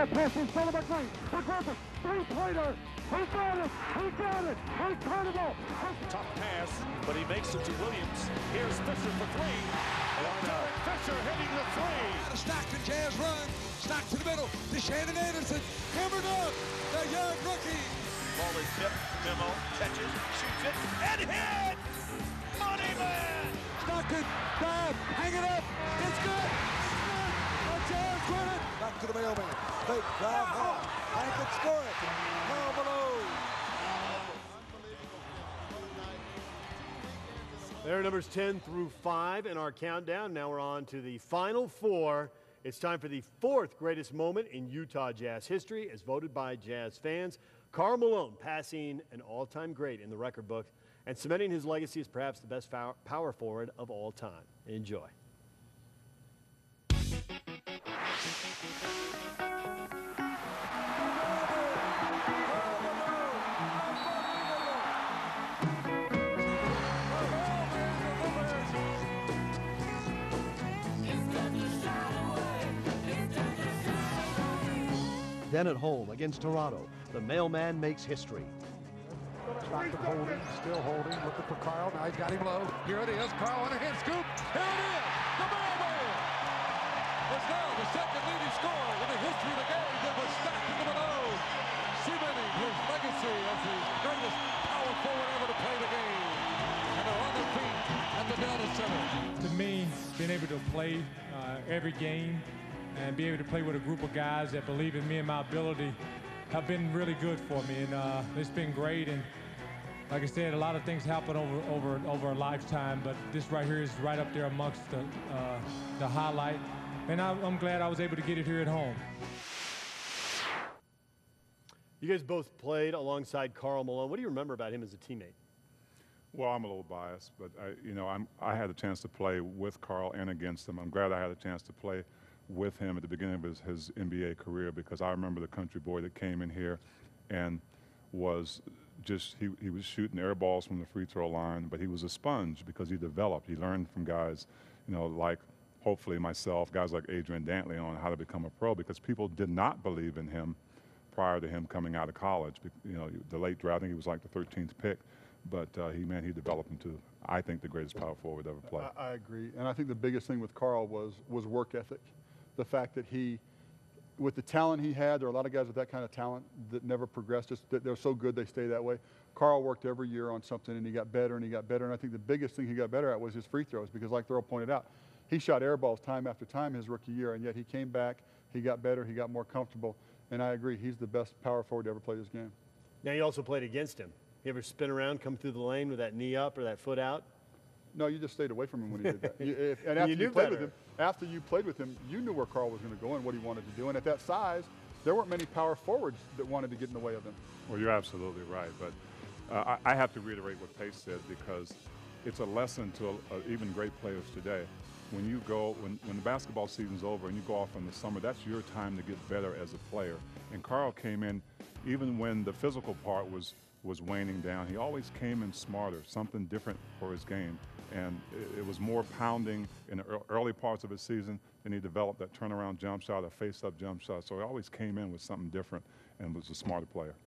pass is stolen by Green. The Griffin, three-pointer. He got it. He got it. Incredible. Tough pass, but he makes it to Williams. Here's Fisher for three. Derek Fisher hitting the three. Out of Stockton, Jazz run. Stock to the middle. To Shannon Anderson. Hammered up. The young rookie. Ball is tipped. Memo catches, shoots it, and hits. Money man. Stockton, dive, hang it up. It's good. The Jazz win it. Back to the mailman. They drive home. And can score it. Karl Malone. There are numbers 10 through 5 in our countdown. Now we're on to the final four. It's time for the fourth greatest moment in Utah Jazz history, as voted by Jazz fans. Karl Malone passing an all-time great in the record book and cementing his legacy as perhaps the best power forward of all time. Enjoy. Then at home against Toronto, the mailman makes history. Stockton holding, still holding, looking for Karl. Now he's got him low. Here it is. Karl on a hand scoop. Here it is. The mailman is now the second leading scorer in the history of the game. It was Stockton to Malone, cementing his legacy as the greatest power forward ever to play the game. And they're on their feet at the Delta Center. To me, being able to play every game and be able to play with a group of guys that believe in me and my ability have been really good for me, and it's been great. And like I said, a lot of things happen over a lifetime, but this right here is right up there amongst the highlight. And I'm glad I was able to get it here at home. You guys both played alongside Karl Malone. What do you remember about him as a teammate? Well, I'm a little biased, but I had a chance to play with Karl and against him. I'm glad I had a chance to play with him at the beginning of his NBA career, because I remember the country boy that came in here and was just, he was shooting air balls from the free throw line, but he was a sponge because he developed. He learned from guys, like hopefully myself, guys like Adrian Dantley, on how to become a pro, because people did not believe in him prior to him coming out of college. The late draft, I think he was like the 13th pick, but he developed into, I think, the greatest power forward ever played. I agree, and I think the biggest thing with Karl was work ethic. The fact that with the talent he had, there are a lot of guys with that kind of talent that never progressed. Just that they're so good they stay that way. Karl worked every year on something, and he got better and he got better. And I think the biggest thing he got better at was his free throws, because like Thurl pointed out, he shot air balls time after time his rookie year, and yet he came back, he got better, he got more comfortable. And I agree, he's the best power forward to ever play this game. Now you also played against him. You ever spin around, come through the lane with that knee up or that foot out? No, you just stayed away from him when he did that. And after you played with him, you knew where Karl was going to go and what he wanted to do. And at that size, there weren't many power forwards that wanted to get in the way of him. Well, you're absolutely right. But I have to reiterate what Pace said, because it's a lesson to even great players today. When you go, when the basketball season's over and you go off in the summer, that's your time to get better as a player. And Karl came in, even when the physical part was waning down, he always came in smarter, something different for his game. And it was more pounding in the early parts of his season, and he developed that turnaround jump shot, a face-up jump shot. So he always came in with something different and was a smarter player.